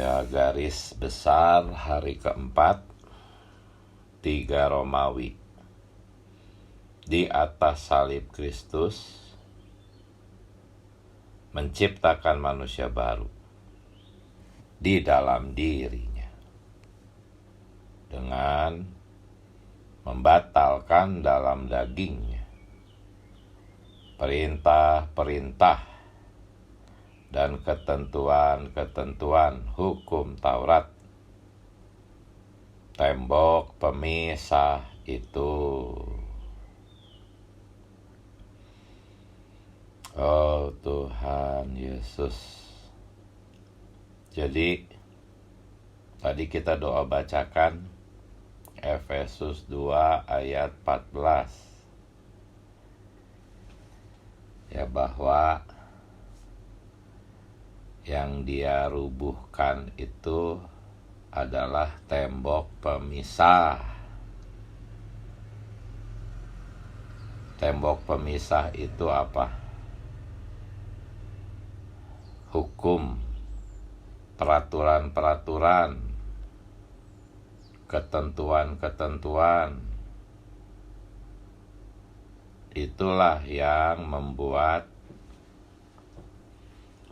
Ya, garis besar hari keempat 3 Romawi. Di atas salib Kristus menciptakan manusia baru di dalam dirinya dengan membatalkan dalam dagingnya perintah-perintah dan ketentuan-ketentuan hukum Taurat. Tembok pemisah itu. Oh Tuhan Yesus. Jadi tadi kita doa bacakan Efesus 2 ayat 14. Ya, bahwa yang dia rubuhkan itu adalah tembok pemisah. Tembok pemisah itu apa? Hukum, peraturan-peraturan, ketentuan-ketentuan. Itulah yang membuat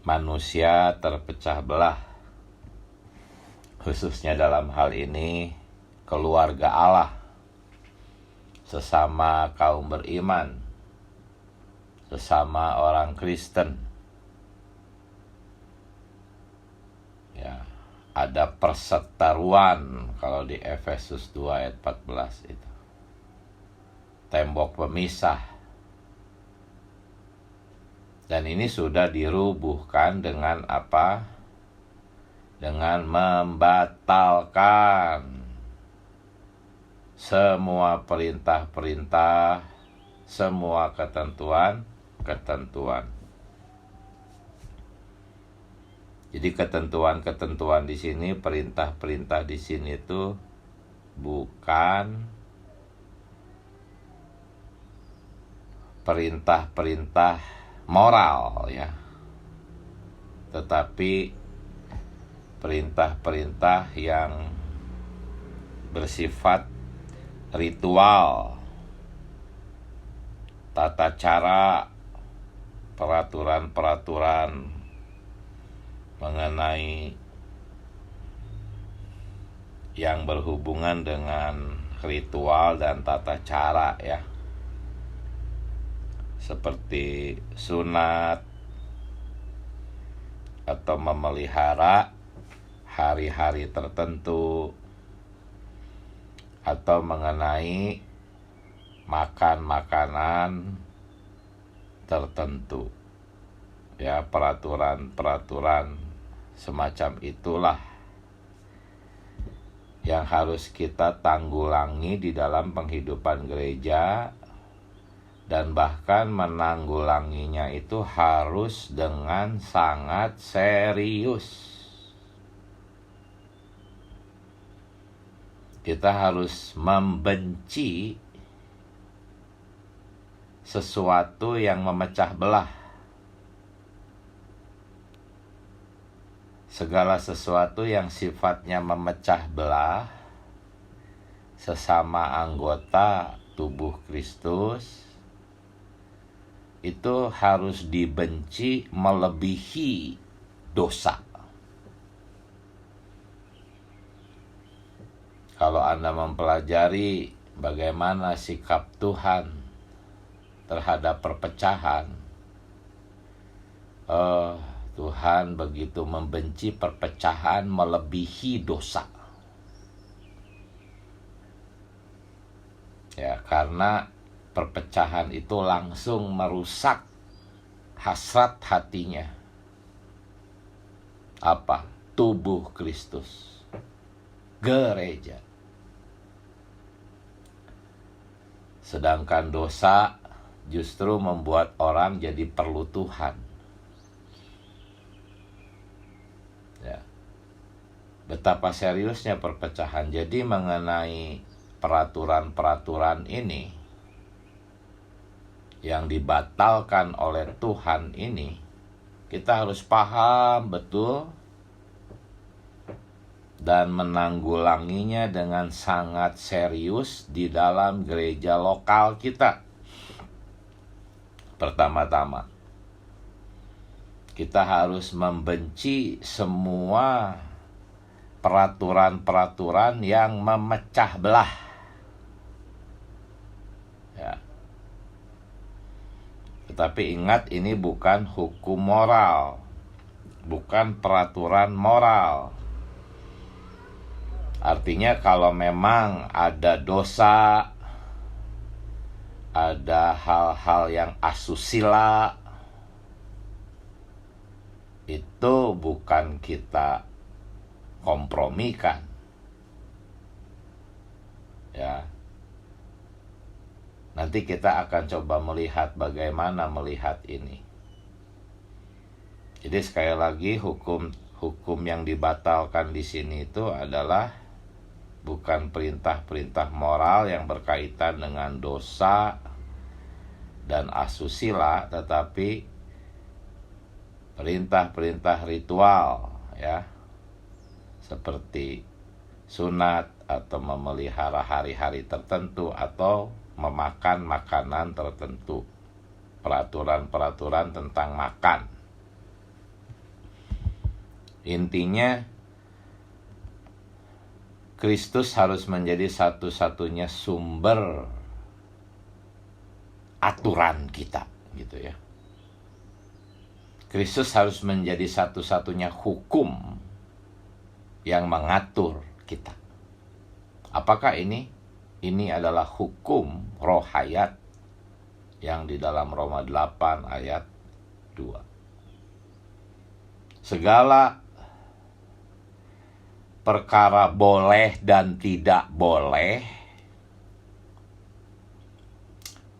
manusia terpecah belah, khususnya dalam hal ini keluarga Allah, sesama kaum beriman, sesama orang Kristen. Ya, ada perseteruan kalau di Efesus 2 ayat 14 itu. Tembok pemisah. Dan ini sudah dirubuhkan dengan apa? Dengan membatalkan semua perintah-perintah, semua ketentuan-ketentuan. Jadi ketentuan-ketentuan di sini, perintah-perintah di sini itu bukan perintah-perintah moral ya, tetapi perintah-perintah yang bersifat ritual, tata cara, peraturan-peraturan mengenai yang berhubungan dengan ritual dan tata cara ya, seperti sunat atau memelihara hari-hari tertentu, atau mengenai makan makanan tertentu ya, peraturan-peraturan semacam itulah yang harus kita tanggulangi di dalam penghidupan gereja, dan bahkan menanggulanginya itu harus dengan sangat serius. Kita harus membenci sesuatu yang memecah belah. Segala sesuatu yang sifatnya memecah belah sesama anggota tubuh Kristus itu harus dibenci melebihi dosa. Kalau Anda mempelajari bagaimana sikap Tuhan terhadap perpecahan, Tuhan begitu membenci perpecahan melebihi dosa. Ya, karena perpecahan itu langsung merusak hasrat hatinya. Apa? Tubuh Kristus, gereja. Sedangkan dosa justru membuat orang jadi perlu Tuhan. Ya. Betapa seriusnya perpecahan. Jadi mengenai peraturan-peraturan ini yang dibatalkan oleh Tuhan ini, kita harus paham betul dan menanggulanginya dengan sangat serius di dalam gereja lokal kita. Pertama-tama, kita harus membenci semua peraturan-peraturan yang memecah belah. Ya. Tetapi ingat, ini bukan hukum moral, bukan peraturan moral. Artinya kalau memang ada dosa, ada hal-hal yang asusila, itu bukan kita kompromikan. Ya. Nanti kita akan coba melihat bagaimana melihat ini. Jadi sekali lagi, hukum yang dibatalkan di sini itu adalah bukan perintah-perintah moral yang berkaitan dengan dosa dan asusila, tetapi perintah-perintah ritual, ya, seperti sunat atau memelihara hari-hari tertentu atau memakan makanan tertentu, peraturan-peraturan tentang makan. Intinya, Kristus harus menjadi satu-satunya sumber aturan kita, gitu ya. Kristus harus menjadi satu-satunya hukum yang mengatur kita. Apakah ini? Ini adalah hukum roh hayat yang di dalam Roma 8 ayat 2. Segala perkara boleh dan tidak boleh,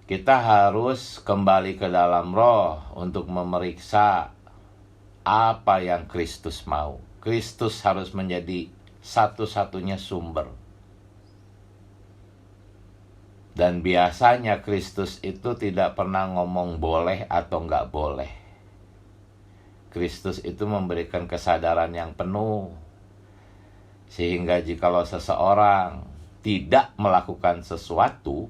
kita harus kembali ke dalam roh untuk memeriksa apa yang Kristus mau. Kristus harus menjadi satu-satunya sumber. Dan biasanya Kristus itu tidak pernah ngomong boleh atau nggak boleh. Kristus itu memberikan kesadaran yang penuh. Sehingga jikalau seseorang tidak melakukan sesuatu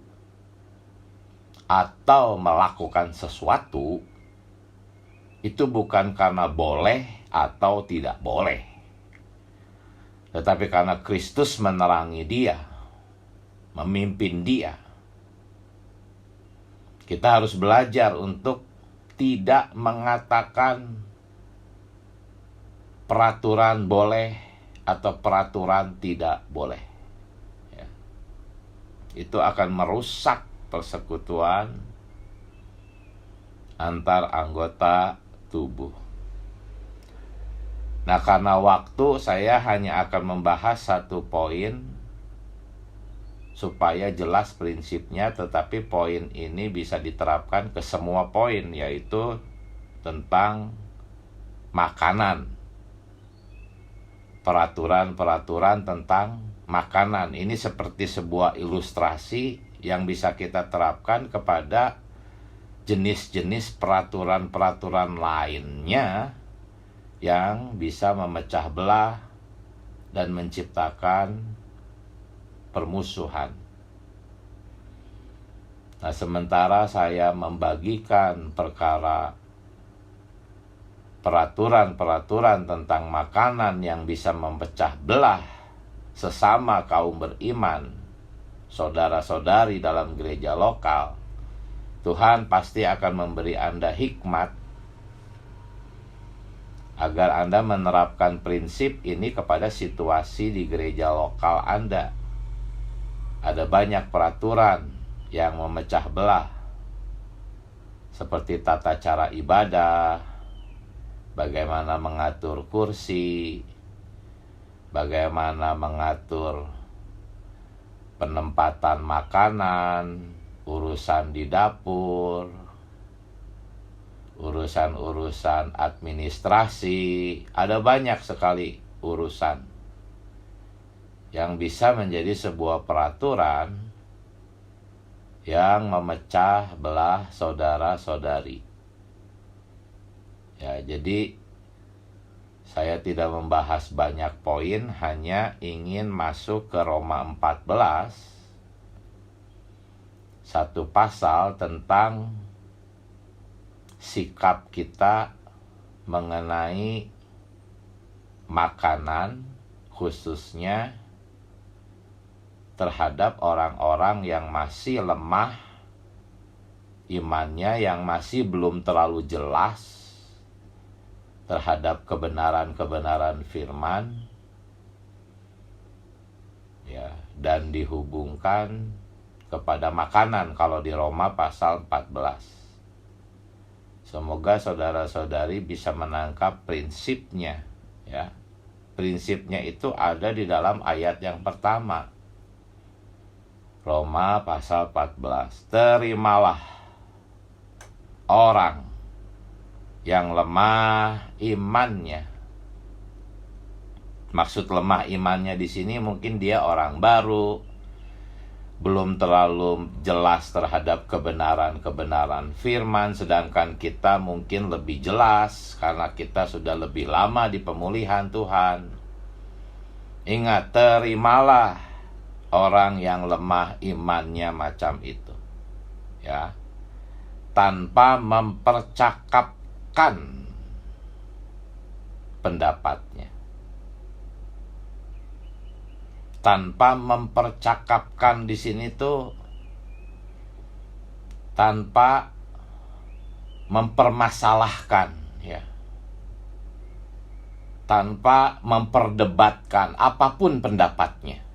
atau melakukan sesuatu, itu bukan karena boleh atau tidak boleh, tetapi karena Kristus menerangi dia, memimpin dia. Kita harus belajar untuk tidak mengatakan peraturan boleh atau peraturan tidak boleh, ya. Itu akan merusak persekutuan antar anggota tubuh. Nah, karena waktu, saya hanya akan membahas satu poin supaya jelas prinsipnya, tetapi poin ini bisa diterapkan ke semua poin, yaitu tentang makanan. Peraturan-peraturan tentang makanan ini seperti sebuah ilustrasi yang bisa kita terapkan kepada jenis-jenis peraturan-peraturan lainnya yang bisa memecah belah dan menciptakan permusuhan. Nah, sementara saya membagikan peraturan-peraturan tentang makanan yang bisa memecah belah sesama kaum beriman, saudara-saudari dalam gereja lokal, Tuhan pasti akan memberi Anda hikmat agar Anda menerapkan prinsip ini kepada situasi di gereja lokal Anda. Ada banyak peraturan yang memecah belah, seperti tata cara ibadah, bagaimana mengatur kursi, bagaimana mengatur penempatan makanan, urusan di dapur, urusan-urusan administrasi. Ada banyak sekali urusan yang bisa menjadi sebuah peraturan yang memecah belah saudara-saudari. Ya, jadi Saya tidak membahas banyak poin, hanya ingin masuk ke Roma 14, satu pasal tentang sikap kita mengenai makanan, khususnya terhadap orang-orang yang masih lemah imannya, yang masih belum terlalu jelas terhadap kebenaran-kebenaran firman, ya, dan dihubungkan kepada makanan kalau di Roma pasal 14. Semoga saudara-saudari bisa menangkap prinsipnya, ya. Prinsipnya itu ada di dalam ayat yang pertama. Roma pasal 14. Terimalah orang yang lemah imannya. Maksud lemah imannya di sini mungkin dia orang baru, belum terlalu jelas terhadap kebenaran-kebenaran firman, sedangkan kita mungkin lebih jelas karena kita sudah lebih lama di pemulihan Tuhan. Ingat, terimalah orang yang lemah imannya macam itu, ya, tanpa mempercakapkan pendapatnya. Tanpa mempercakapkan di sini tuh tanpa mempermasalahkan, ya. Tanpa memperdebatkan apapun pendapatnya.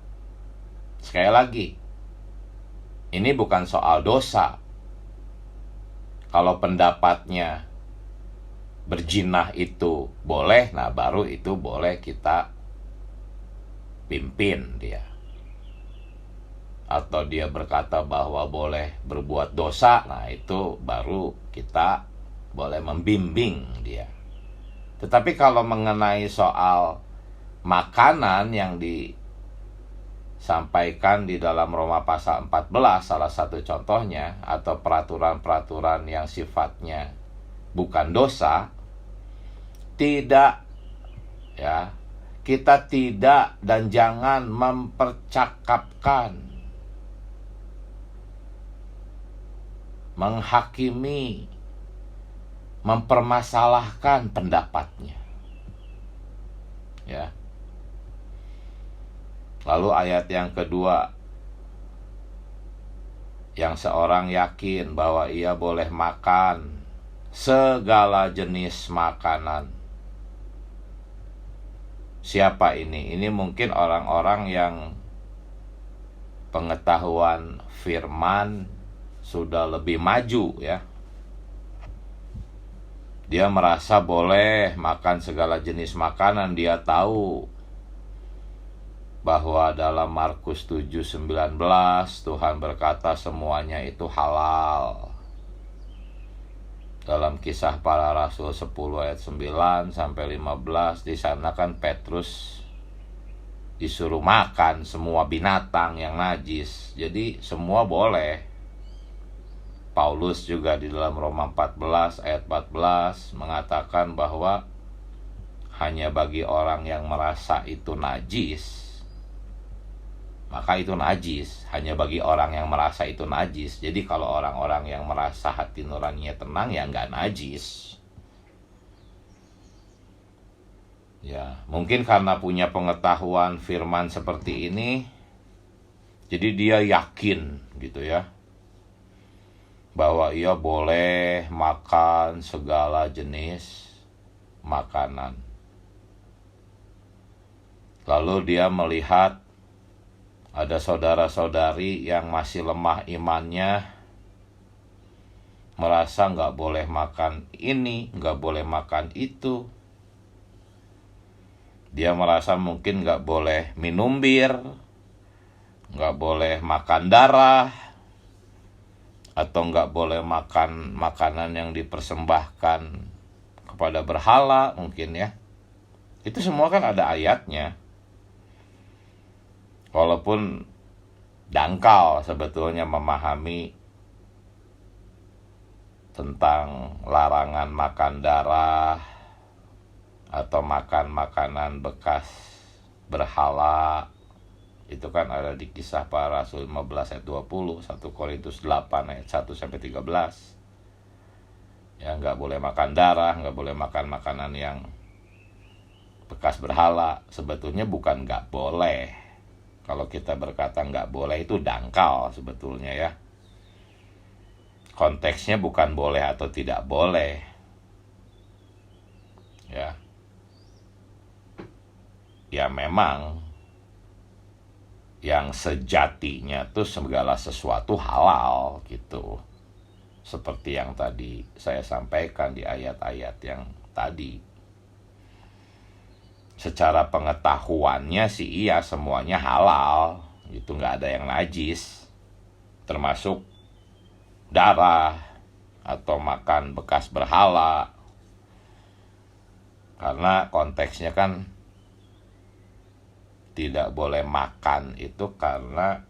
Sekali lagi, ini bukan soal dosa. Kalau pendapatnya berjinah itu boleh, nah baru itu boleh kita pimpin dia. Atau dia berkata bahwa boleh berbuat dosa, nah itu baru kita boleh membimbing dia. Tetapi kalau mengenai soal makanan yang disampaikan di dalam Roma pasal 14, salah satu contohnya, atau peraturan-peraturan yang sifatnya bukan dosa, tidak, ya, kita tidak dan jangan mempercakapkan, menghakimi, mempermasalahkan pendapatnya, ya. Lalu ayat yang kedua, yang seorang yakin bahwa ia boleh makan segala jenis makanan. Siapa ini? Ini mungkin orang-orang yang pengetahuan firman sudah lebih maju, ya. Dia merasa boleh makan segala jenis makanan. Dia tahu bahwa dalam Markus 7:19 Tuhan berkata semuanya itu halal. Dalam Kisah Para Rasul 10 ayat 9 sampai 15, di sana kan Petrus disuruh makan semua binatang yang najis. Jadi semua boleh. Paulus juga di dalam Roma 14 ayat 14 mengatakan bahwa hanya bagi orang yang merasa itu najis, maka itu najis. Hanya bagi orang yang merasa itu najis. Jadi kalau orang-orang yang merasa hati nuraninya tenang, ya nggak najis. Ya, mungkin karena punya pengetahuan firman seperti ini, jadi dia yakin gitu ya, bahwa ia boleh makan segala jenis makanan. Lalu dia melihat ada saudara-saudari yang masih lemah imannya, merasa nggak boleh makan ini, nggak boleh makan itu. Dia merasa mungkin nggak boleh minum bir, nggak boleh makan darah, atau nggak boleh makan makanan yang dipersembahkan kepada berhala mungkin, ya. Itu semua kan ada ayatnya. Walaupun dangkal sebetulnya memahami tentang larangan makan darah, atau makan makanan bekas berhala. Itu kan ada di Kisah Para Rasul 15 ayat 20, 1 Korintus 8 ayat 1 sampai 13. Ya, nggak boleh makan darah, nggak boleh makan makanan yang bekas berhala. Sebetulnya bukan nggak boleh. Kalau kita berkata nggak boleh itu dangkal sebetulnya ya. Konteksnya bukan boleh atau tidak boleh. Ya memang yang sejatinya tuh segala sesuatu halal gitu. Seperti yang tadi saya sampaikan di ayat-ayat yang tadi. Secara pengetahuannya sih iya semuanya halal, itu nggak ada yang najis. Termasuk darah atau makan bekas berhala. Karena konteksnya kan tidak boleh makan itu karena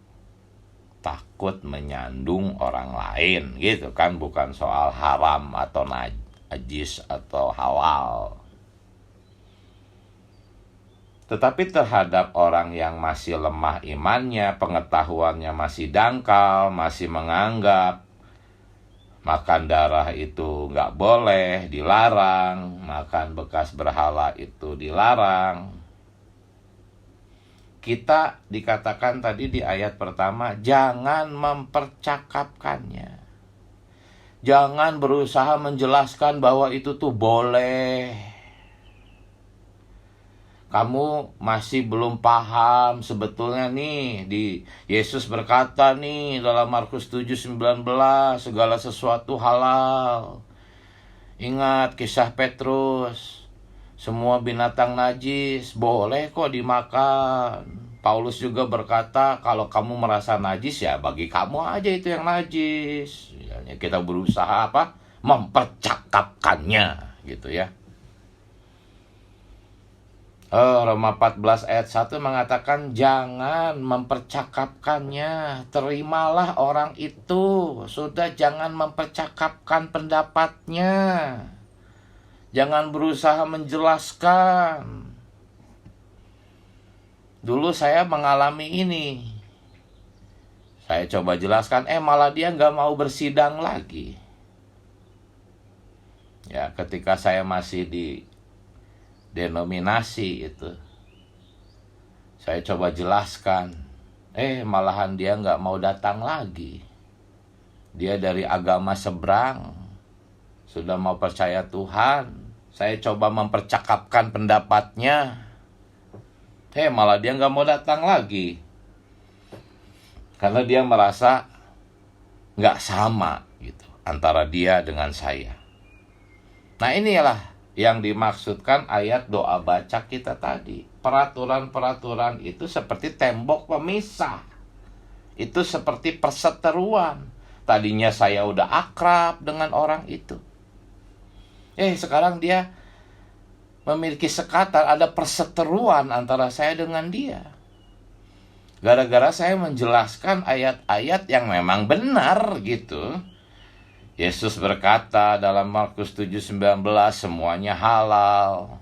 takut menyandung orang lain gitu kan, bukan soal haram atau najis atau halal. Tetapi terhadap orang yang masih lemah imannya, pengetahuannya masih dangkal, masih menganggap makan darah itu nggak boleh, dilarang, makan bekas berhala itu dilarang. Kita dikatakan tadi di ayat pertama, jangan mempercakapkannya. Jangan berusaha menjelaskan bahwa itu tuh boleh. Kamu masih belum paham sebetulnya nih, di Yesus berkata nih dalam Markus 7:19, segala sesuatu halal. Ingat kisah Petrus, semua binatang najis boleh kok dimakan. Paulus juga berkata, kalau kamu merasa najis ya bagi kamu aja itu yang najis. Kita berusaha apa? Mempercakapkannya gitu ya. Roma 14 ayat 1 mengatakan jangan mempercakapkannya, terimalah orang itu, sudah jangan mempercakapkan pendapatnya, jangan berusaha menjelaskan. Dulu saya mengalami ini, saya coba jelaskan, malah dia nggak mau bersidang lagi. Ya, ketika saya masih di denominasi itu, saya coba jelaskan, malahan dia nggak mau datang lagi. Dia dari agama seberang, sudah mau percaya Tuhan. Saya coba mempercakapkan pendapatnya, malah dia nggak mau datang lagi, karena dia merasa nggak sama gitu antara dia dengan saya. Nah, inilah yang dimaksudkan ayat doa baca kita tadi. Peraturan-peraturan itu seperti tembok pemisah. Itu seperti perseteruan. Tadinya saya udah akrab dengan orang itu. Sekarang dia memiliki sekatan, ada perseteruan antara saya dengan dia. Gara-gara saya menjelaskan ayat-ayat yang memang benar gitu. Yesus berkata dalam Markus 7:19, semuanya halal.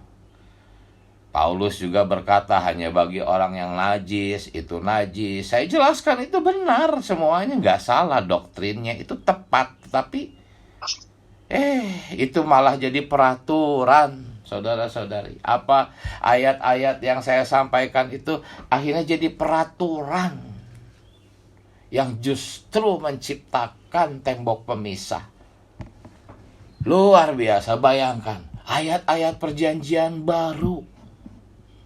Paulus juga berkata hanya bagi orang yang najis, itu najis. Saya jelaskan itu benar, semuanya nggak salah, doktrinnya itu tepat. Tapi itu malah jadi peraturan, saudara-saudari. Apa ayat-ayat yang saya sampaikan itu akhirnya jadi peraturan yang justru menciptakan tembok pemisah. Luar biasa, bayangkan. Ayat-ayat perjanjian baru,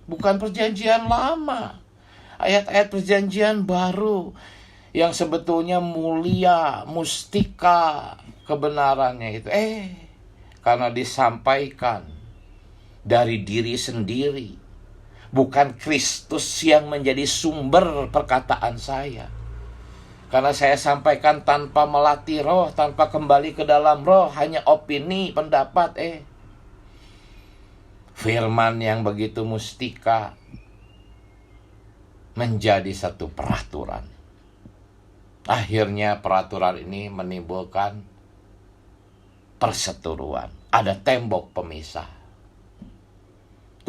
bukan perjanjian lama. Ayat-ayat perjanjian baru yang sebetulnya mulia, mustika kebenarannya itu. Karena disampaikan dari diri sendiri, bukan Kristus yang menjadi sumber perkataan saya. Karena saya sampaikan tanpa melatih roh, tanpa kembali ke dalam roh, hanya opini, pendapat. Firman yang begitu mustika menjadi satu peraturan. Akhirnya peraturan ini menimbulkan perseteruan. Ada tembok pemisah.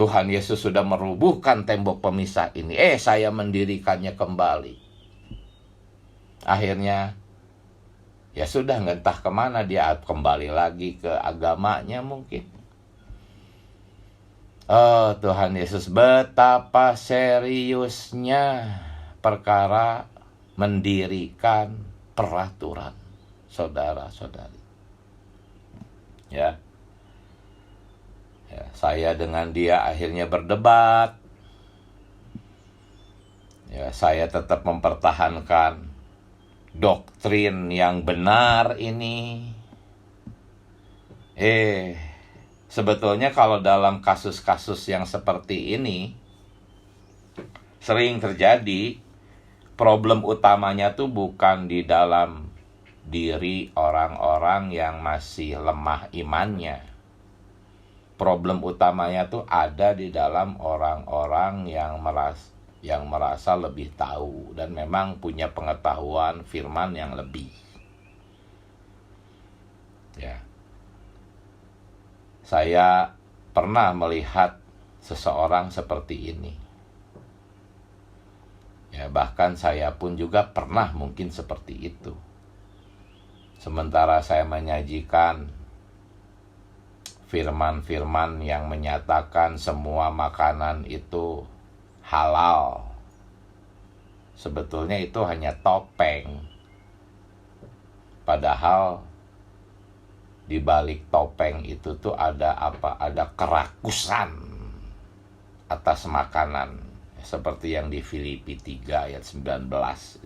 Tuhan Yesus sudah merubuhkan tembok pemisah ini. Saya mendirikannya kembali. Akhirnya, ya sudah, entah kemana dia, kembali lagi ke agamanya mungkin. Oh Tuhan Yesus, betapa seriusnya perkara mendirikan peraturan, saudara-saudari. Ya, saya dengan dia akhirnya berdebat. Ya, saya tetap mempertahankan doktrin yang benar ini. Sebetulnya kalau dalam kasus-kasus yang seperti ini sering terjadi, problem utamanya tuh bukan di dalam diri orang-orang yang masih lemah imannya. Problem utamanya tuh ada di dalam orang-orang yang merasa lebih tahu dan memang punya pengetahuan firman yang lebih. Ya. Saya pernah melihat seseorang seperti ini. Ya, bahkan saya pun juga pernah mungkin seperti itu. Sementara saya menyajikan firman-firman yang menyatakan semua makanan itu halal, sebetulnya itu hanya topeng. Padahal di balik topeng itu tuh ada apa? Ada kerakusan atas makanan. Seperti yang di Filipi 3 ayat 19.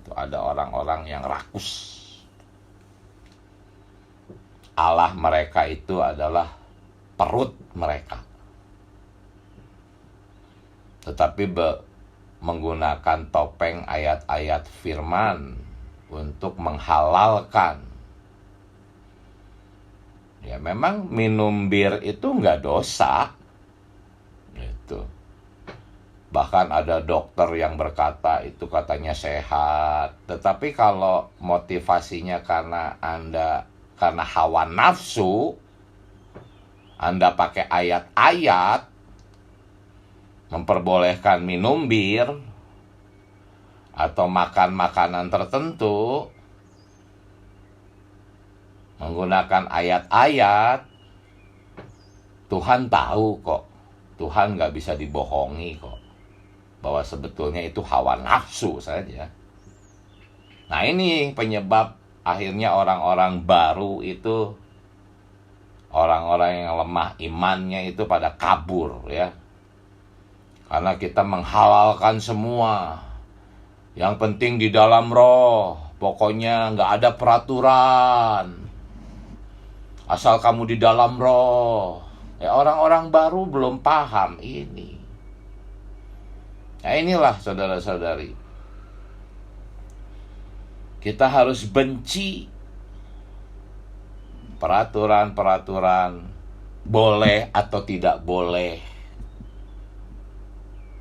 Itu ada orang-orang yang rakus. Allah mereka itu adalah perut mereka. Tetapi menggunakan topeng ayat-ayat firman untuk menghalalkan. Ya memang minum bir itu nggak dosa. Gitu. Bahkan ada dokter yang berkata itu katanya sehat. Tetapi kalau motivasinya karena hawa nafsu, Anda pakai ayat-ayat memperbolehkan minum bir atau makan makanan tertentu, menggunakan ayat-ayat, Tuhan tahu kok. Tuhan gak bisa dibohongi kok. Bahwa sebetulnya itu hawa nafsu saja. Nah ini penyebab akhirnya orang-orang baru itu, orang-orang yang lemah imannya itu pada kabur ya. Karena kita menghalalkan semua. Yang penting di dalam roh. Pokoknya gak ada peraturan. Asal kamu di dalam roh. Ya, orang-orang baru belum paham ini. Nah inilah saudara-saudari. Kita harus benci peraturan-peraturan boleh atau tidak boleh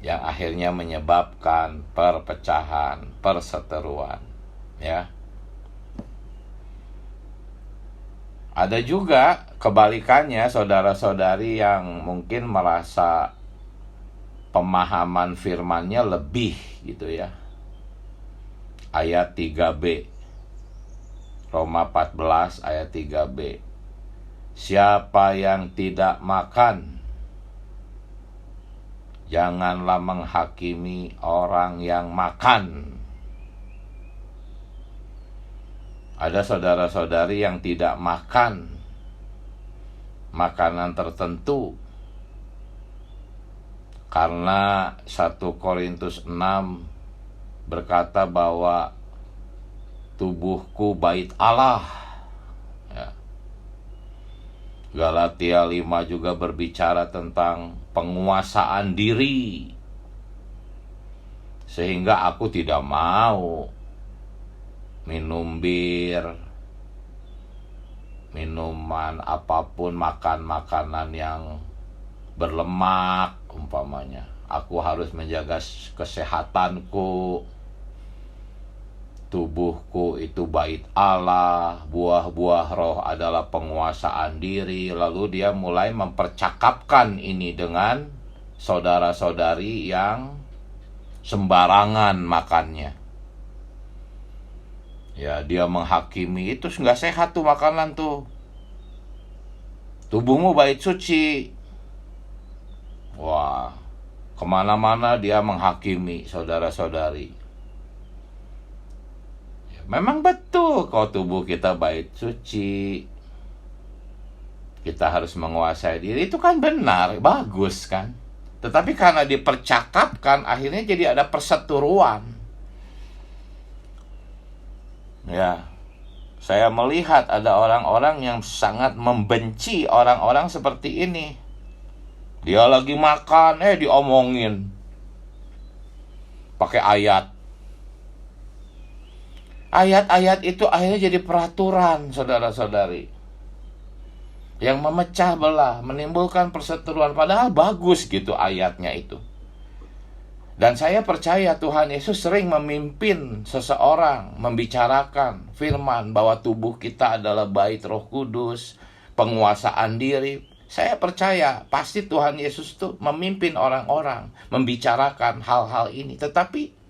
yang akhirnya menyebabkan perpecahan, perseteruan, ya. Ada juga kebalikannya saudara-saudari yang mungkin merasa pemahaman firman-Nya lebih gitu ya. Ayat 3b, Roma 14 ayat 3b. Siapa yang tidak makan, janganlah menghakimi orang yang makan. Ada saudara-saudari yang tidak makan makanan tertentu karena 1 Korintus 6 berkata bahwa tubuhku bait Allah. Ya. Galatia 5 juga berbicara tentang penguasaan diri. Sehingga aku tidak mau minum bir, minuman apapun, makan makanan yang berlemak umpamanya. Aku harus menjaga kesehatanku. Tubuhku itu bait Allah, buah-buah roh adalah penguasaan diri. Lalu dia mulai mempercakapkan ini dengan saudara-saudari yang sembarangan makannya. Ya, dia menghakimi, itu nggak sehat tuh makanan tuh. Tubuhmu bait suci. Wah, kemana-mana dia menghakimi saudara-saudari. Ya, memang betul kalau tubuh kita bait suci, kita harus menguasai diri, itu kan benar, bagus kan. Tetapi karena dipercakapkan, akhirnya jadi ada perseteruan. Ya, saya melihat ada orang-orang yang sangat membenci orang-orang seperti ini. Dia lagi makan, diomongin pakai ayat. Ayat-ayat itu akhirnya jadi peraturan, saudara-saudari, yang memecah belah, menimbulkan perseteruan. Padahal bagus gitu ayatnya itu. Dan saya percaya Tuhan Yesus sering memimpin seseorang membicarakan firman bahwa tubuh kita adalah bait Roh Kudus, penguasaan diri. Saya percaya pasti Tuhan Yesus tuh memimpin orang-orang membicarakan hal-hal ini. Tetapi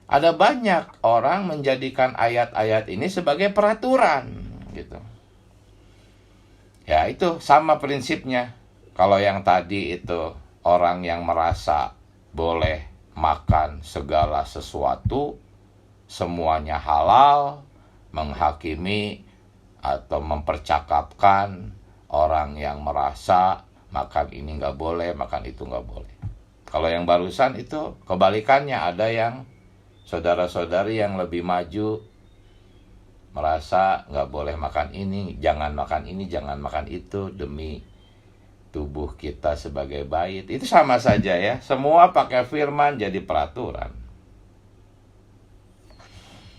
ada banyak orang menjadikan ayat-ayat ini sebagai peraturan gitu. Ya, itu sama prinsipnya. Kalau yang tadi itu orang yang merasa boleh makan segala sesuatu, semuanya halal, menghakimi atau mempercakapkan orang yang merasa makan ini nggak boleh, makan itu nggak boleh. Kalau yang barusan itu kebalikannya, ada yang saudara-saudari yang lebih maju merasa nggak boleh makan ini, jangan makan ini, jangan makan itu demi tubuh kita sebagai bait. Itu sama saja ya, semua pakai firman jadi peraturan.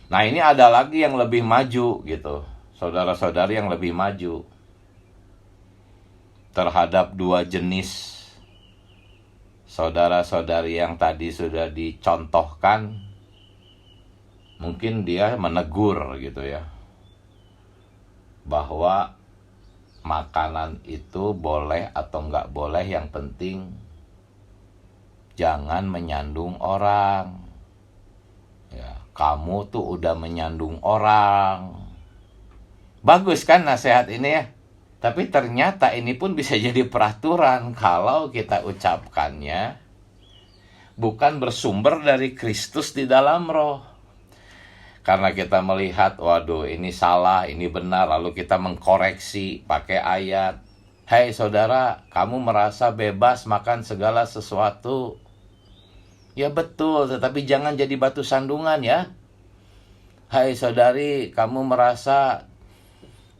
Nah, ini ada lagi yang lebih maju gitu, saudara-saudari yang lebih maju terhadap dua jenis saudara-saudari yang tadi sudah dicontohkan. Mungkin dia menegur gitu ya, bahwa makanan itu boleh atau nggak boleh, yang penting jangan menyandung orang. Ya, kamu tuh udah menyandung orang. Bagus kan nasihat ini ya? Tapi ternyata ini pun bisa jadi peraturan kalau kita ucapkannya bukan bersumber dari Kristus di dalam roh. Karena kita melihat, waduh ini salah, ini benar, lalu kita mengkoreksi pakai ayat. Hai saudara, kamu merasa bebas makan segala sesuatu. Ya betul, tetapi jangan jadi batu sandungan ya. Hai saudari, kamu merasa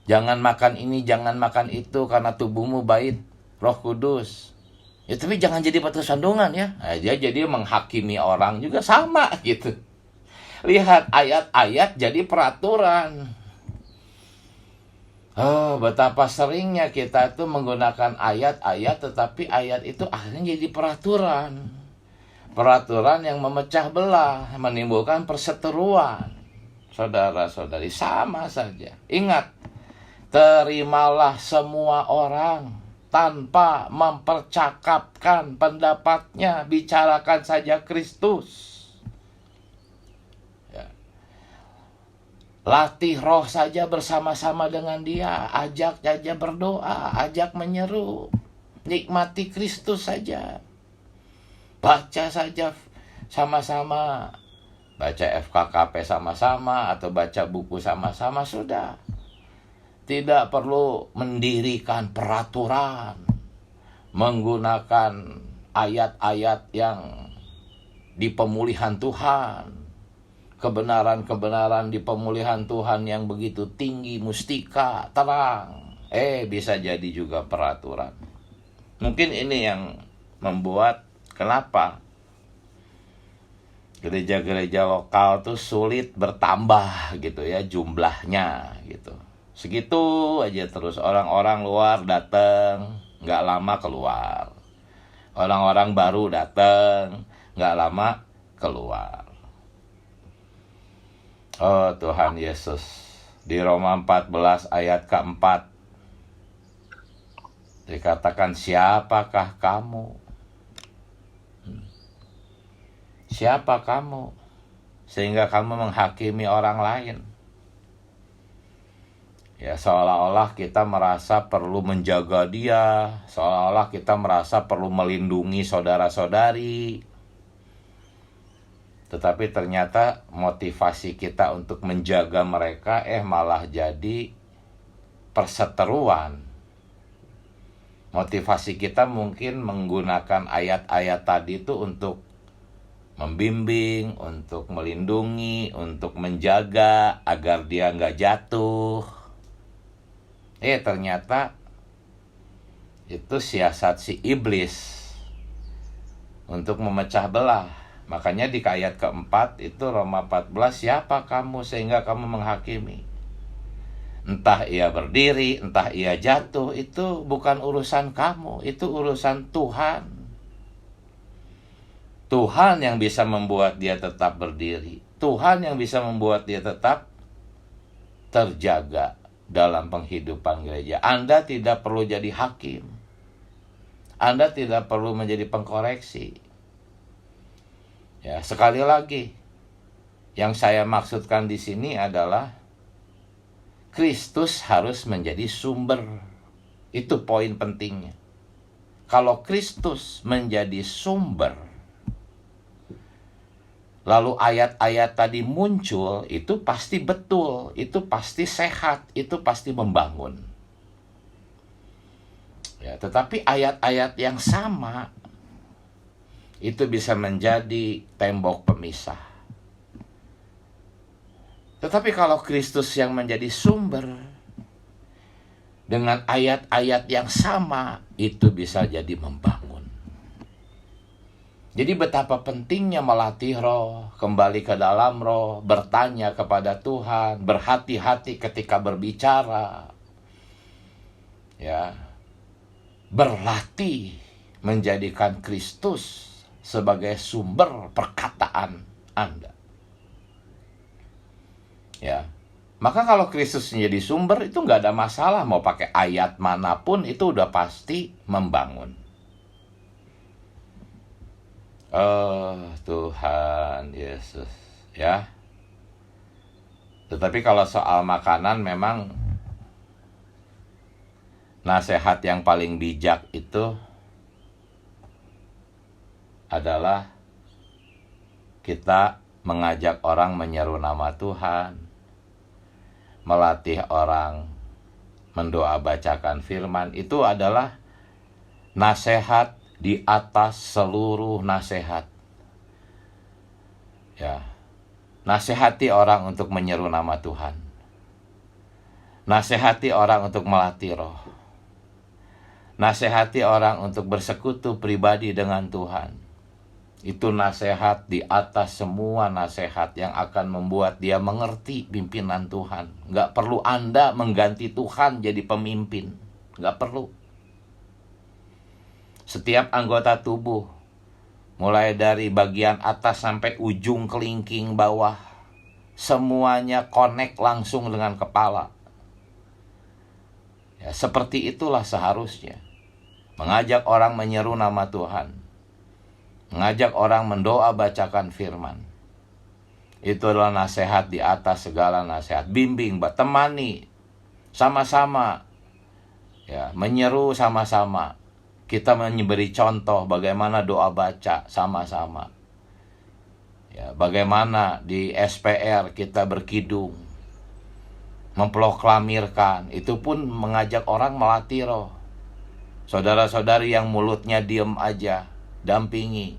jangan makan ini, jangan makan itu karena tubuhmu bait Roh Kudus. Ya tapi jangan jadi batu sandungan ya. Nah, dia jadi menghakimi orang juga sama gitu. Lihat, ayat-ayat jadi peraturan. Oh, betapa seringnya kita itu menggunakan ayat-ayat, tetapi ayat itu akhirnya jadi peraturan. Peraturan yang memecah belah, menimbulkan perseteruan. Saudara-saudari, sama saja. Ingat, terimalah semua orang tanpa mempercakapkan pendapatnya, bicarakan saja Kristus. Latih roh saja bersama-sama dengan dia. Ajak saja berdoa, ajak menyeru. Nikmati Kristus saja. Baca saja sama-sama. Baca FKKP sama-sama atau baca buku sama-sama, sudah. Tidak perlu mendirikan peraturan, menggunakan ayat-ayat yang di pemulihan Tuhan. Kebenaran-kebenaran di pemulihan Tuhan yang begitu tinggi, mustika, terang. Bisa jadi juga peraturan. Mungkin ini yang membuat kenapa gereja-gereja lokal tuh sulit bertambah gitu ya jumlahnya gitu. Segitu aja terus, orang-orang luar datang, nggak lama keluar. Orang-orang baru datang, nggak lama keluar. Oh Tuhan Yesus, di Roma 14 ayat keempat, Dikatakan, siapakah kamu? Siapa kamu sehingga kamu menghakimi orang lain? Ya, seolah-olah kita merasa perlu menjaga dia, seolah-olah kita merasa perlu melindungi saudara-saudari. Tetapi ternyata motivasi kita untuk menjaga mereka malah jadi perseteruan. Motivasi kita mungkin menggunakan ayat-ayat tadi itu untuk membimbing, untuk melindungi, untuk menjaga agar dia nggak jatuh. Ternyata itu siasat si iblis untuk memecah belah. Makanya di ayat keempat itu Roma 14, siapa kamu sehingga kamu menghakimi? Entah ia berdiri, entah ia jatuh, itu bukan urusan kamu, itu urusan Tuhan. Tuhan yang bisa membuat dia tetap berdiri. Tuhan yang bisa membuat dia tetap terjaga dalam penghidupan gereja. Anda tidak perlu jadi hakim. Anda tidak perlu menjadi pengkoreksi. Ya, sekali lagi, yang saya maksudkan di sini adalah Kristus harus menjadi sumber. Itu poin pentingnya. Kalau Kristus menjadi sumber, lalu ayat-ayat tadi muncul, itu pasti betul, itu pasti sehat, itu pasti membangun. Ya, tetapi ayat-ayat yang sama itu bisa menjadi tembok pemisah. Tetapi kalau Kristus yang menjadi sumber, dengan ayat-ayat yang sama, itu bisa jadi membangun. Jadi betapa pentingnya melatih roh, kembali ke dalam roh, bertanya kepada Tuhan, berhati-hati ketika berbicara. Ya, berlatih menjadikan Kristus sebagai sumber perkataan Anda. Ya, maka kalau Kristus menjadi sumber, itu nggak ada masalah. Mau pakai ayat manapun, itu udah pasti membangun. Oh, Tuhan Yesus, ya. Tetapi kalau soal makanan, memang nasihat yang paling bijak itu adalah kita mengajak orang menyeru nama Tuhan, melatih orang mendoa bacakan firman. Itu adalah nasihat di atas seluruh nasihat. Ya, nasihati orang untuk menyeru nama Tuhan. Nasihati orang untuk melatih roh. Nasihati orang untuk bersekutu pribadi dengan Tuhan. Itu nasihat di atas semua nasihat yang akan membuat dia mengerti pimpinan Tuhan. Nggak perlu Anda mengganti Tuhan jadi pemimpin. Nggak perlu. Setiap anggota tubuh, mulai dari bagian atas sampai ujung kelingking bawah, semuanya connect langsung dengan kepala. Ya, seperti itulah seharusnya. Mengajak orang menyeru nama Tuhan. Mengajak orang mendoa bacakan firman. Itu adalah nasihat di atas segala nasihat. Bimbing, temani, sama-sama. Ya, menyeru sama-sama. Kita memberi contoh bagaimana doa baca sama-sama. Ya, bagaimana di SPR kita berkidung, memproklamirkan. Itu pun mengajak orang melatih roh. Saudara-saudari yang mulutnya diem aja, dampingi,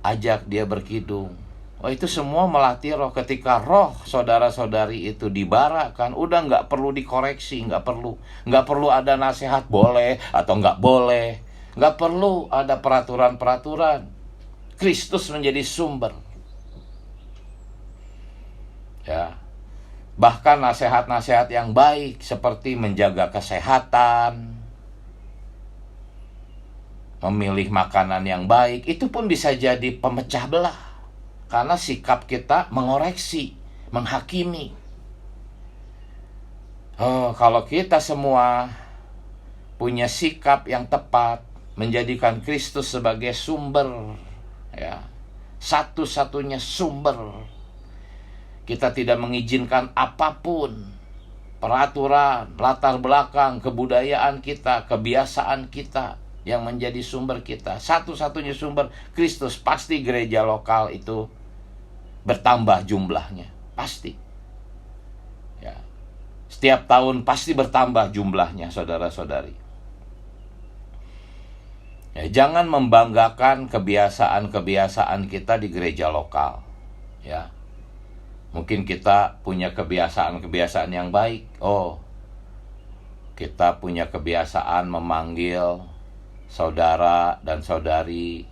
ajak dia berkidung. Oh, itu semua melatih roh. Ketika roh saudara-saudari itu dibarakan, udah nggak perlu dikoreksi, nggak perlu ada nasihat boleh atau nggak boleh, nggak perlu ada peraturan-peraturan. Kristus menjadi sumber. Ya, bahkan nasihat-nasihat yang baik seperti menjaga kesehatan, memilih makanan yang baik, itu pun bisa jadi pemecah belah. Karena sikap kita mengoreksi, menghakimi. Oh, kalau kita semua punya sikap yang tepat, menjadikan Kristus sebagai sumber, ya, satu-satunya sumber. Kita tidak mengizinkan apapun, peraturan, latar belakang, kebudayaan kita, kebiasaan kita yang menjadi sumber kita. Satu-satunya sumber Kristus. Pasti gereja lokal itu bertambah jumlahnya, pasti. Ya. Setiap tahun pasti bertambah jumlahnya, saudara-saudari. Ya, jangan membanggakan kebiasaan-kebiasaan kita di gereja lokal. Ya. Mungkin kita punya kebiasaan-kebiasaan yang baik. Oh, kita punya kebiasaan memanggil saudara dan saudari.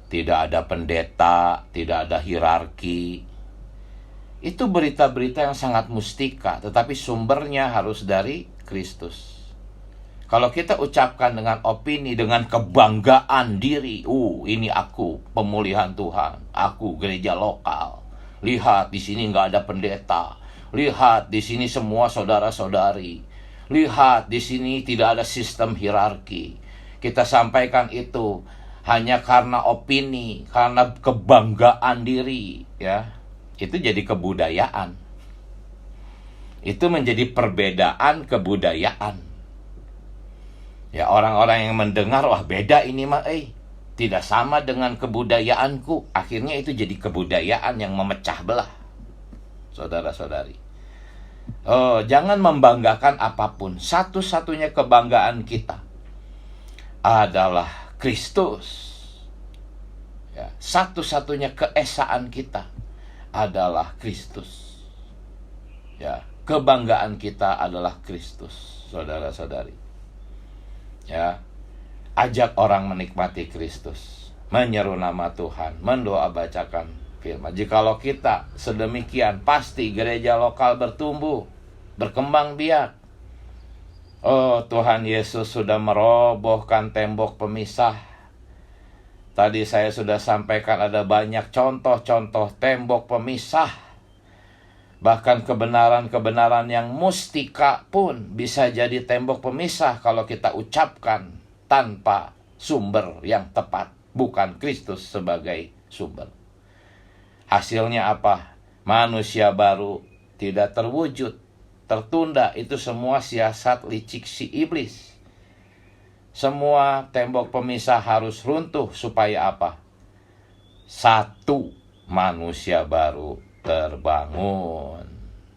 Tidak ada pendeta, tidak ada hierarki. Itu berita-berita yang sangat mustika, tetapi sumbernya harus dari Kristus. Kalau kita ucapkan dengan opini, dengan kebanggaan diri, ini aku, pemulihan Tuhan, aku gereja lokal. Lihat, di sini nggak ada pendeta. Lihat, di sini semua saudara-saudari. Lihat, di sini tidak ada sistem hierarki. Kita sampaikan itu hanya karena opini, karena kebanggaan diri, ya. Itu jadi kebudayaan. Itu menjadi perbedaan kebudayaan. Ya, orang-orang yang mendengar, wah beda ini mah, tidak sama dengan kebudayaanku. Akhirnya itu jadi kebudayaan yang memecah belah, saudara-saudari. Oh, jangan membanggakan apapun. Satu-satunya kebanggaan kita adalah Kristus. Ya, satu-satunya keesaan kita adalah Kristus. Ya, kebanggaan kita adalah Kristus, saudara-saudari. Ya, ajak orang menikmati Kristus, menyeru nama Tuhan, mendoa, bacakan firman. Jikalau kita sedemikian, pasti gereja lokal bertumbuh, berkembang biak. Oh, Tuhan Yesus sudah merobohkan tembok pemisah. Tadi saya sudah sampaikan ada banyak contoh-contoh tembok pemisah. Bahkan kebenaran-kebenaran yang mustika pun bisa jadi tembok pemisah kalau kita ucapkan tanpa sumber yang tepat, bukan Kristus sebagai sumber. Hasilnya apa? Manusia baru tidak terwujud, tertunda. Itu semua siasat licik si iblis. Semua tembok pemisah harus runtuh supaya apa? Satu manusia baru terbangun,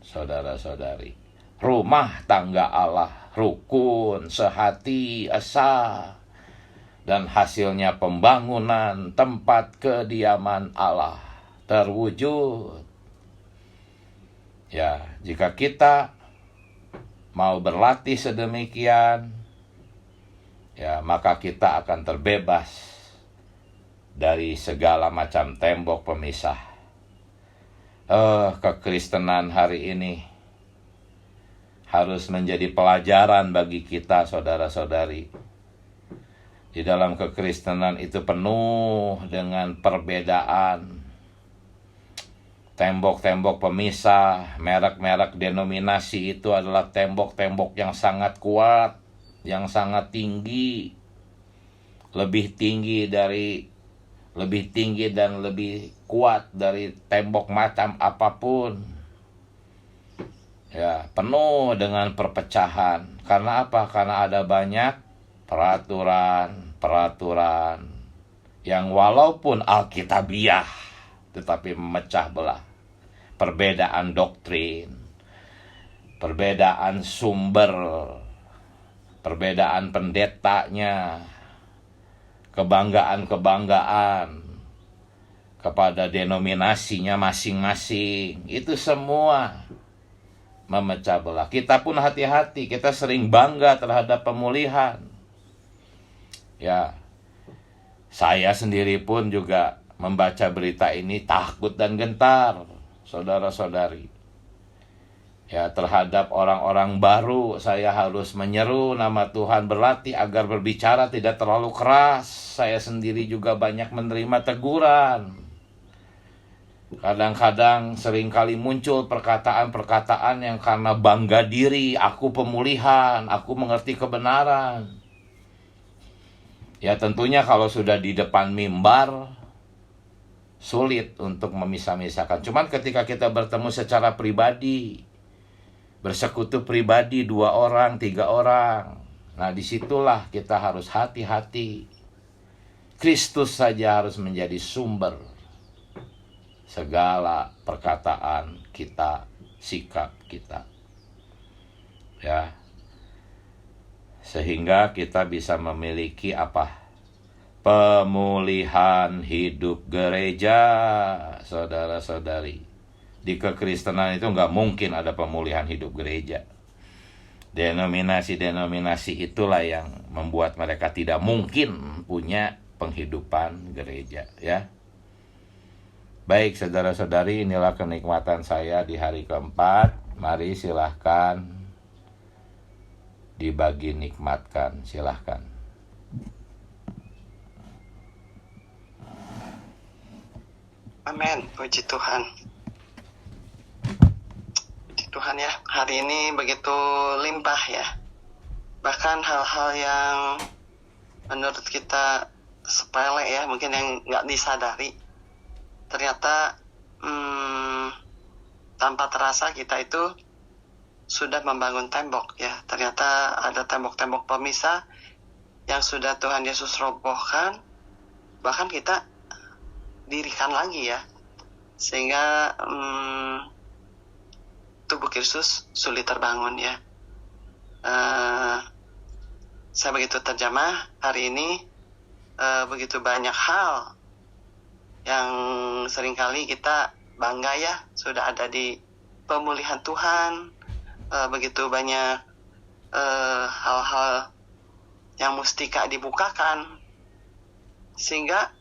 saudara-saudari. Rumah tangga Allah rukun, sehati, esa, dan hasilnya pembangunan tempat kediaman Allah terwujud. Ya, jika kita mau berlatih sedemikian, ya, maka kita akan terbebas dari segala macam tembok pemisah. Kekristenan hari ini harus menjadi pelajaran bagi kita, saudara-saudari. Di dalam kekristenan itu penuh dengan perbedaan. Tembok-tembok pemisah, merek-merek denominasi itu adalah tembok-tembok yang sangat kuat, yang sangat tinggi. Lebih tinggi dan lebih kuat dari tembok macam apapun. Ya, penuh dengan perpecahan. Karena apa? Karena ada banyak peraturan yang walaupun alkitabiah tetapi memecah belah. Perbedaan doktrin, perbedaan sumber, perbedaan pendetanya, kebanggaan-kebanggaan kepada denominasinya masing-masing. Itu semua memecah belah. Kita pun hati-hati, kita sering bangga terhadap pemulihan. Ya, saya sendiri pun juga membaca berita ini takut dan gentar, saudara-saudari. Ya, terhadap orang-orang baru saya harus menyeru nama Tuhan, berlatih agar berbicara tidak terlalu keras. Saya sendiri juga banyak menerima teguran. Kadang-kadang seringkali muncul perkataan-perkataan yang karena bangga diri, aku pemulihan, aku mengerti kebenaran. Ya tentunya kalau sudah di depan mimbar, sulit untuk memisah-misahkan. Cuman ketika kita bertemu secara pribadi, bersekutu pribadi 2 orang, 3 orang, nah disitulah kita harus hati-hati. Kristus saja harus menjadi sumber segala perkataan kita, sikap kita, ya, sehingga kita bisa memiliki apa? Pemulihan hidup gereja, saudara-saudari. Di kekristenan itu nggak mungkin ada pemulihan hidup gereja. Denominasi-denominasi itulah yang membuat mereka tidak mungkin punya penghidupan gereja, ya. Baik saudara-saudari, inilah kenikmatan saya di hari keempat. Mari silahkan dibagi nikmatkan, silahkan. Amin, puji Tuhan. Puji Tuhan ya, hari ini begitu limpah ya. Bahkan hal-hal yang menurut kita sepele ya, mungkin yang nggak disadari. Ternyata tanpa terasa kita itu sudah membangun tembok ya. Ternyata ada tembok-tembok pemisah yang sudah Tuhan Yesus robohkan. Bahkan kita dirikan lagi ya. Sehingga tubuh Kristus sulit terbangun ya. Saya begitu terjemah hari ini, begitu banyak hal yang seringkali kita bangga ya, sudah ada di pemulihan Tuhan, begitu banyak hal-hal yang mustika dibukakan, sehingga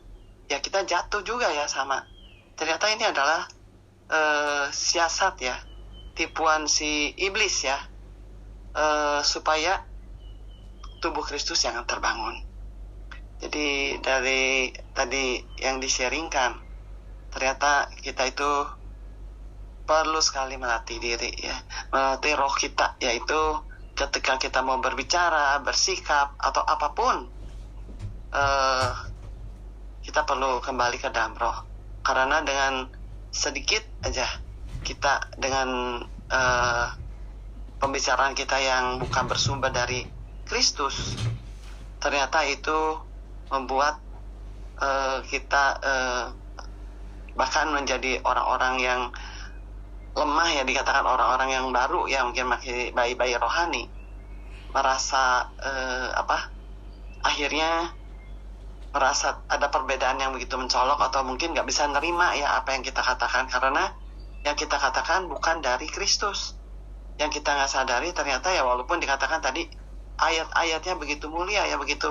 ya kita jatuh juga ya sama. Ternyata ini adalah siasat ya, tipuan si iblis ya, supaya tubuh Kristus yang terbangun. Jadi dari tadi yang di-sharingkan, ternyata kita itu perlu sekali melatih diri ya, melatih roh kita, yaitu ketika kita mau berbicara, bersikap atau apapun, kita perlu kembali ke dalam roh. Karena dengan sedikit aja kita dengan pembicaraan kita yang bukan bersumber dari Kristus, ternyata itu membuat kita bahkan menjadi orang-orang yang lemah ya, dikatakan orang-orang yang baru ya, mungkin masih bayi-bayi rohani, merasa akhirnya merasa ada perbedaan yang begitu mencolok, atau mungkin nggak bisa nerima ya apa yang kita katakan, karena yang kita katakan bukan dari Kristus. Yang kita nggak sadari ternyata ya, walaupun dikatakan tadi ayat-ayatnya begitu mulia ya, begitu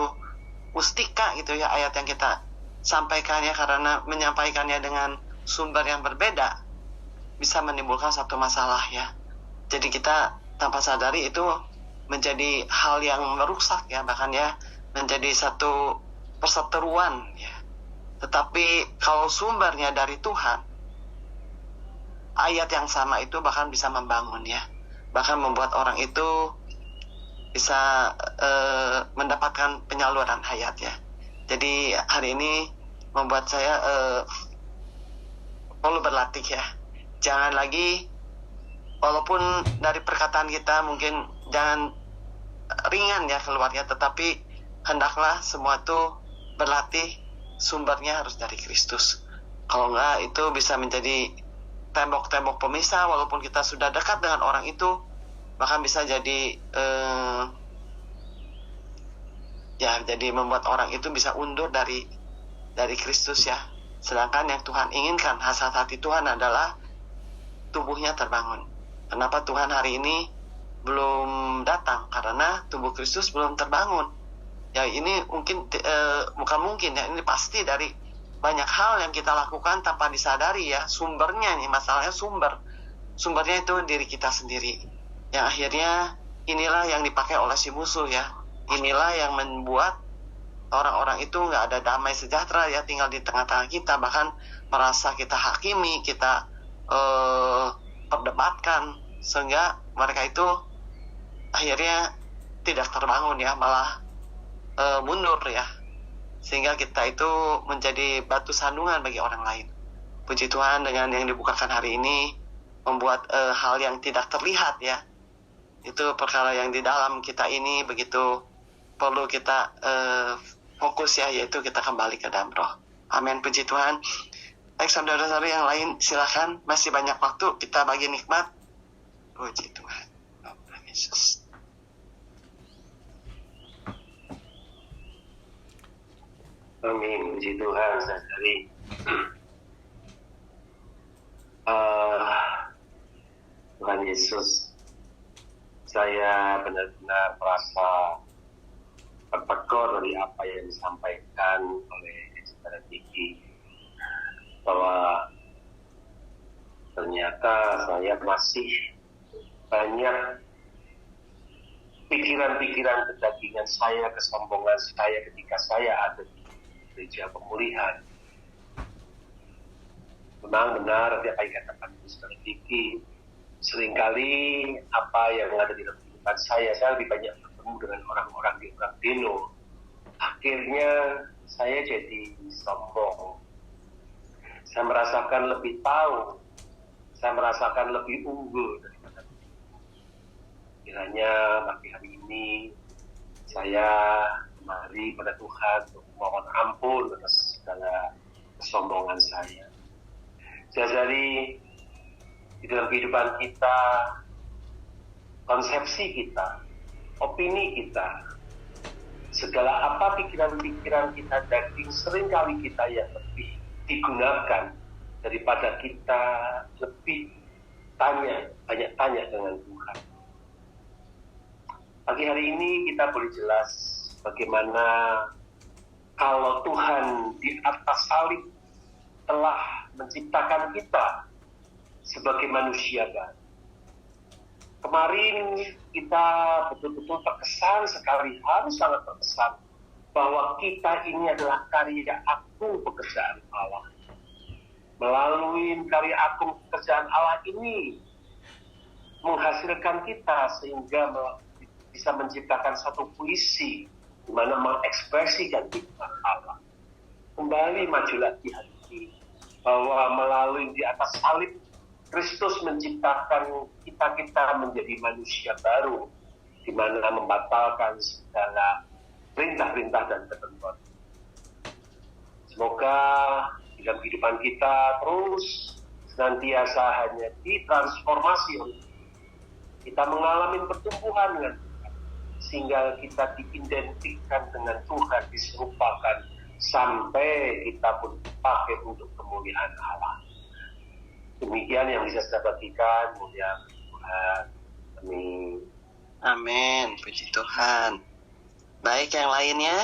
mustika gitu ya ayat yang kita sampaikan ya, karena menyampaikannya dengan sumber yang berbeda bisa menimbulkan satu masalah ya. Jadi kita tanpa sadari itu menjadi hal yang merusak ya, bahkan ya menjadi satu perseteruan ya. Tetapi kalau sumbernya dari Tuhan, ayat yang sama itu bahkan bisa membangun ya, bahkan membuat orang itu bisa mendapatkan penyaluran hayat ya. Jadi hari ini membuat saya perlu berlatih ya. Jangan lagi, walaupun dari perkataan kita mungkin jangan ringan ya keluarnya, tetapi hendaklah semua itu berlatih sumbernya harus dari Kristus. Kalau enggak, itu bisa menjadi tembok-tembok pemisah, walaupun kita sudah dekat dengan orang itu, bahkan bisa jadi jadi membuat orang itu bisa undur dari Kristus ya. Sedangkan yang Tuhan inginkan, hasrat hati Tuhan adalah tubuhnya terbangun. Kenapa Tuhan hari ini belum datang? Karena tubuh Kristus belum terbangun. Ya ini mungkin bukan mungkin ya, ini pasti dari banyak hal yang kita lakukan tanpa disadari ya. Sumbernya nih, masalahnya sumbernya itu diri kita sendiri, yang akhirnya inilah yang dipakai oleh si musuh ya. Inilah yang membuat orang-orang itu nggak ada damai sejahtera ya tinggal di tengah-tengah kita, bahkan merasa kita hakimi, kita perdebatkan, sehingga mereka itu akhirnya tidak terbangun ya, malah mundur ya, sehingga kita itu menjadi batu sandungan bagi orang lain. Puji Tuhan, dengan yang dibukakan hari ini membuat hal yang tidak terlihat ya, itu perkara yang di dalam kita ini begitu perlu kita fokus ya, yaitu kita kembali ke dalam roh. Amin, puji Tuhan. Baik saudara-saudara yang lain, silakan, masih banyak waktu, kita bagi nikmat. Puji Tuhan. Tuhan Yesus. Amin, puji Tuhan, saudari. Tuhan Yesus, saya benar-benar merasa tertegur dari apa yang disampaikan oleh Saudara Diki, bahwa ternyata saya masih banyak pikiran-pikiran kedagingan saya, kesombongan saya ketika saya ada di gereja pemulihan. Memang benar apa yang dikatakan Saudara Diki, seringkali apa yang ada di dalam kehidupan saya lebih banyak bertemu dengan orang-orang di orang dino. Akhirnya saya jadi sombong. Saya merasakan lebih tahu, saya merasakan lebih unggul daripada itu. Kiranya pagi hari ini saya kemari pada Tuhan untuk mohon ampun atas segala kesombongan saya. Jadi di dalam kehidupan kita, konsepsi kita, opini kita, segala apa pikiran-pikiran kita daging seringkali kita yang lebih digunakan daripada kita lebih banyak tanya dengan Tuhan. Pagi hari ini kita boleh jelas bagaimana kalau Tuhan di atas salib telah menciptakan kita sebagai manusia baru. Kemarin kita betul-betul terkesan sekali, harus sangat terkesan, bahwa kita ini adalah karya agung pekerjaan Allah. Melalui karya agung pekerjaan Allah ini menghasilkan kita sehingga bisa menciptakan satu puisi di mana mengekspresikan hikmat Allah. Kembali maju lagi hari ini, bahwa melalui di atas salib Kristus menciptakan kita menjadi manusia baru, di mana membatalkan segala perintah-perintah dan ketentuan. Semoga di dalam kehidupan kita terus senantiasa hanya ditransformasi oleh kita, mengalami pertumbuhan dengan Tuhan, sehingga kita diidentikan dengan Tuhan, diserupakan sampai kita pun dipakai untuk kemuliaan Allah. Demikian yang bisa saya bagikan, mulia Tuhan. Amin. Amin, puji Tuhan. Baik, yang lainnya?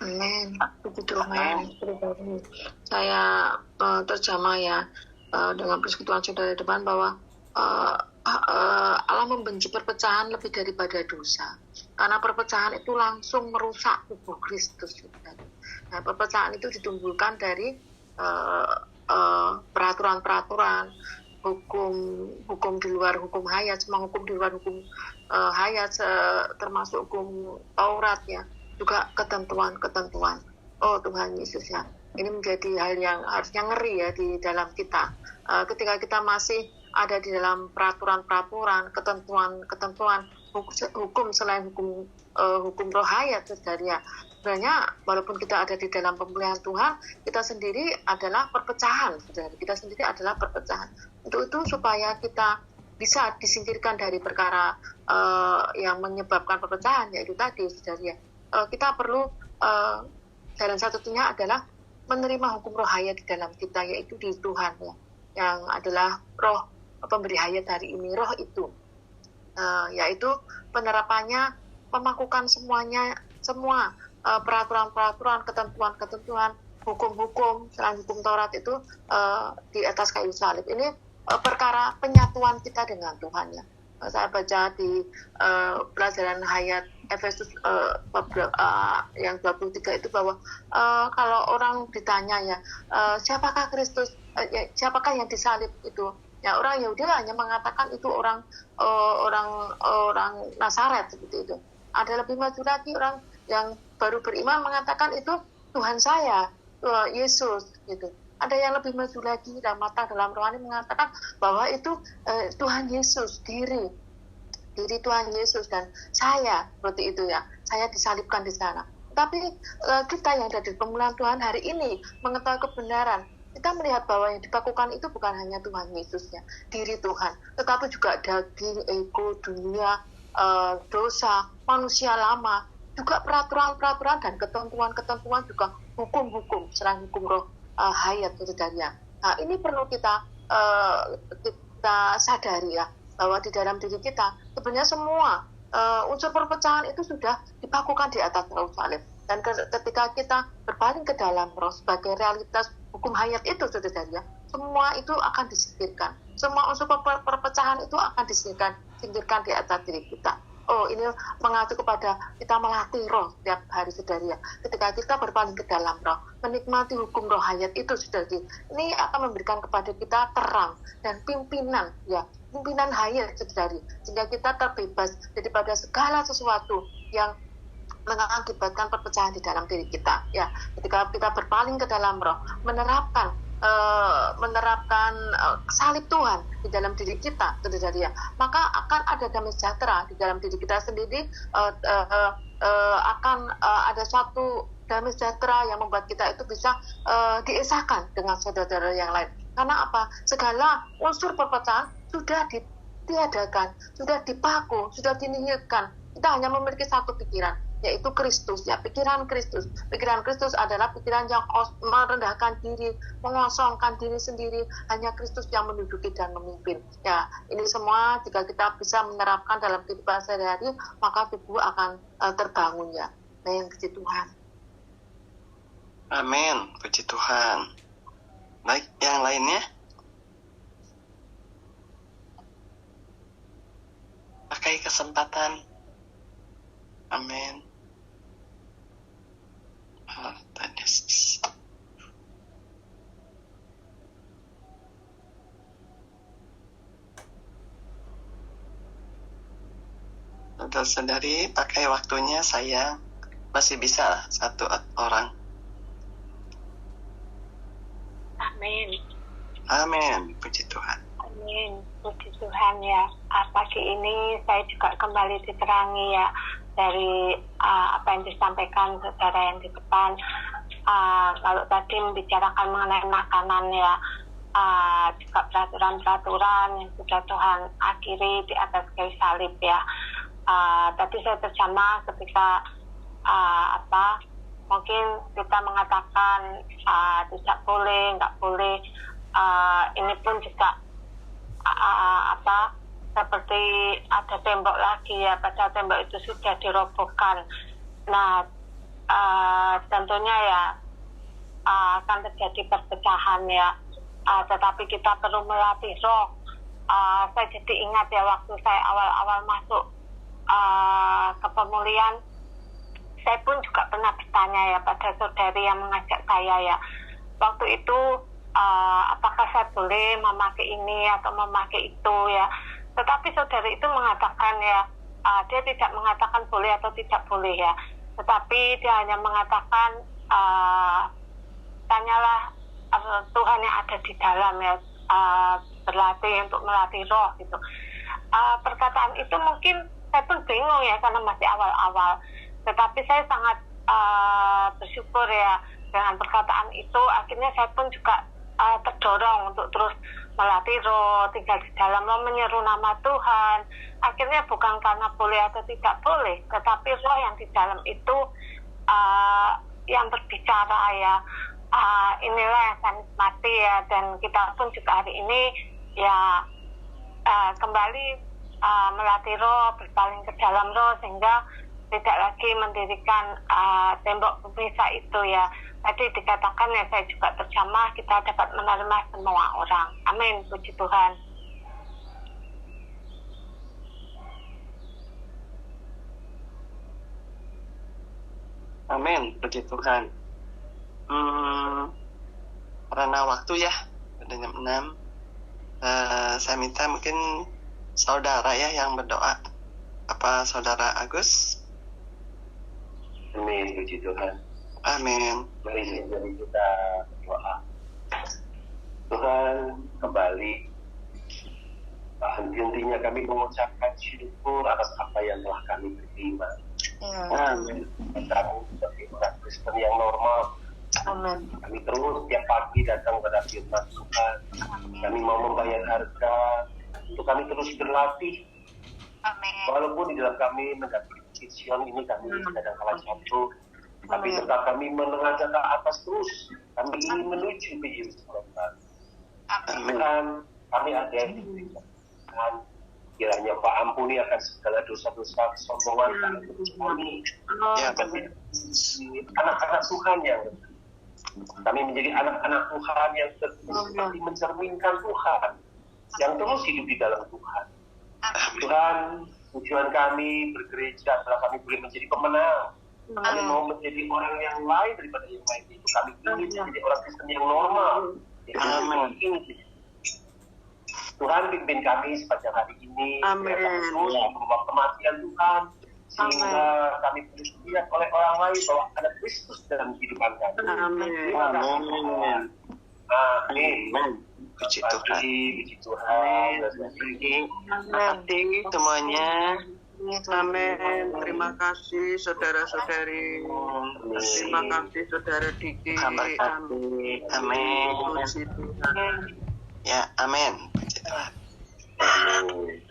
Amin, puji Tuhan. Saya terjamah ya dengan persekutuan saudara depan bahwa Allah membenci perpecahan lebih daripada dosa, karena perpecahan itu langsung merusak tubuh Kristus. Nah, perpecahan itu ditimbulkan dari peraturan-peraturan, hukum di luar hukum hayat, semua hukum di luar hukum hayat, termasuk hukum Taurat ya, juga ketentuan-ketentuan. Oh Tuhan Yesus ya, ini menjadi hal yang harusnya ngeri ya di dalam kita, ketika kita masih ada di dalam peraturan-peraturan, ketentuan-ketentuan, hukum selain hukum roh hayat, saudara. Sebenarnya walaupun kita ada di dalam pemulihan Tuhan, kita sendiri adalah perpecahan, saudara. Kita sendiri adalah perpecahan. Untuk itu supaya kita bisa disingkirkan dari perkara yang menyebabkan perpecahan, yaitu tadi, saudara. Kita perlu jalan satunya adalah menerima hukum roh hayat di dalam kita, yaitu di Tuhan ya, yang adalah roh pemberi hayat hari ini. Roh itu yaitu penerapannya, pemakukan semuanya, semua peraturan-peraturan, ketentuan-ketentuan, hukum-hukum selain hukum Taurat itu di atas kayu salib. Ini perkara penyatuan kita dengan Tuhan ya. saya baca di pelajaran Hayat Efesus yang 23 itu bahwa kalau orang ditanya ya, siapakah Kristus, siapakah yang disalib itu, ya orang Yahudi hanya mengatakan itu orang Nazaret seperti itu. Ada lebih maju lagi orang yang baru beriman mengatakan itu Tuhan saya, Yesus gitu. Ada yang lebih maju lagi dan matang dalam rohani mengatakan bahwa itu Tuhan Yesus, diri Tuhan Yesus dan saya, seperti itu ya. Saya disalibkan di sana. Tapi kita yang ada di pemulihan Tuhan hari ini mengetahui kebenaran. Kita melihat bahwa yang dipakukan itu bukan hanya Tuhan Yesusnya, diri Tuhan, tetapi juga daging, ego, dunia, dosa, manusia lama, juga peraturan-peraturan dan ketentuan-ketentuan, juga hukum-hukum selain hukum roh hayat saudara. Nah, ini perlu kita sadari ya, bahwa di dalam diri kita sebenarnya semua unsur perpecahan itu sudah dipakukan di atas roh salib. Dan ketika kita berpaling ke dalam roh sebagai realitas hukum hayat itu saudara, semua itu akan disingkirkan. Semua unsur perpecahan itu akan disingkirkan di atas diri kita. Oh, ini mengacu kepada kita melatih roh setiap hari saudara. Ketika kita berpaling ke dalam roh, menikmati hukum roh hayat itu saudara, ini akan memberikan kepada kita terang dan pimpinan hayat saudara, sehingga kita terbebas daripada segala sesuatu yang mengakibatkan perpecahan di dalam diri kita. Ya, ketika kita berpaling ke dalam roh, menerapkan salib Tuhan di dalam diri kita, saudara, maka akan ada damai sejahtera di dalam diri kita sendiri. Akan ada suatu damai sejahtera yang membuat kita itu bisa diesahkan dengan saudara yang lain. Karena apa? Segala unsur perpecahan sudah ditiadakan, sudah dipaku, sudah dinihilkan. Kita hanya memiliki satu pikiran, yaitu Kristus, ya, pikiran Kristus. Pikiran Kristus adalah pikiran yang merendahkan diri, mengosongkan diri sendiri, hanya Kristus yang menduduki dan memimpin. Ya, ini semua jika kita bisa menerapkan dalam kehidupan sehari-hari, maka tubuh akan terbangun ya. Amin, puji Tuhan. Amin, puji Tuhan. Baik, yang lainnya? Pakai kesempatan. Amin. Tuhan Yesus. Saudara-saudari, pakai waktunya, saya masih bisa satu orang. Amin. Amin, puji Tuhan. Amin, puji Tuhan ya. Pagi ini saya juga kembali diterangi ya dari apa yang disampaikan saudara yang di depan. Kalau tadi membicarakan mengenai makanan ya, juga peraturan-peraturan yang sudah Tuhan akhiri di atas kayu salib ya. Tadi saya terjemah ketika mungkin kita mengatakan tidak boleh, nggak boleh. Ini pun juga seperti ada tembok lagi ya, padahal tembok itu sudah dirobohkan. Nah, tentunya ya akan terjadi perpecahan ya, tetapi kita perlu melatih roh. Saya jadi ingat ya, waktu saya awal-awal masuk ke pemulihan, saya pun juga pernah bertanya ya pada saudari yang mengajak saya ya, waktu itu apakah saya boleh memakai ini atau memakai itu ya. Tetapi saudari itu mengatakan ya, dia tidak mengatakan boleh atau tidak boleh ya, tetapi dia hanya mengatakan tanyalah Tuhan yang ada di dalam ya, berlatih untuk melatih roh gitu. Perkataan itu mungkin saya pun bingung ya, karena masih awal-awal, tetapi saya sangat bersyukur ya dengan perkataan itu. Akhirnya saya pun juga terdorong untuk terus melatih roh, tinggal di dalam roh, menyeru nama Tuhan. Akhirnya bukan karena boleh atau tidak boleh, tetapi roh yang di dalam itu yang berbicara ya. Inilah yang saya nikmati ya, dan kita pun juga hari ini ya kembali melatih roh, berpaling ke dalam roh, sehingga tidak lagi mendirikan tembok pemisah itu ya. Tadi dikatakan ya, saya juga terjemah, kita dapat menerima semua orang. Amin, puji Tuhan. Amin, puji Tuhan. Karena waktu ya, udah jam 6. Saya minta mungkin saudara ya yang berdoa. Apa saudara Agus? Amin, puji Tuhan. Amin. Mari kita berdoa. Tuhan, kembali henti-hentinya kami mengucapkan syukur atas apa yang telah kami terima. Amin. Kami sebagai orang Kristen yang normal, Amin. kami terus tiap pagi datang pada firman Tuhan. Kami mau membayar harga untuk kami terus berlatih. Amin. Walaupun di dalam kami mendapat Sion ini kami kadang kala jatuh, tapi tetap kami menengah ke atas terus. Kami ingin menuju ke Yerusalem. Tuhan, kami ada di Tuhan. Kiranya Pak ampuni akan segala dosa-dosa kesombongan kami. Ya, benar. Anak-anak Tuhan yang kami menjadi anak-anak Tuhan yang terus seperti mencerminkan Tuhan, yang terus hidup di dalam Tuhan. Tuhan, tujuan kami bergereja adalah kami boleh menjadi pemenang. Kami mau menjadi orang yang lain daripada yang lain itu. Kami ingin menjadi orang Kristen yang normal. Tuhan pimpin kami sepanjang hari ini. Biar kami terus membawa kematian Tuhan. Sehingga kami terus dilihat oleh orang lain bahwa ada Kristus dalam kehidupan kami. Terima kasih Tuhan. Amin. Puji Tuhan. Puji Tuhan. Terima kasih semuanya. Amin. Terima kasih saudara-saudari. Terima kasih saudara Diki. Amin. Puji Tuhan. Ya, amin. Puji Tuhan. Amin.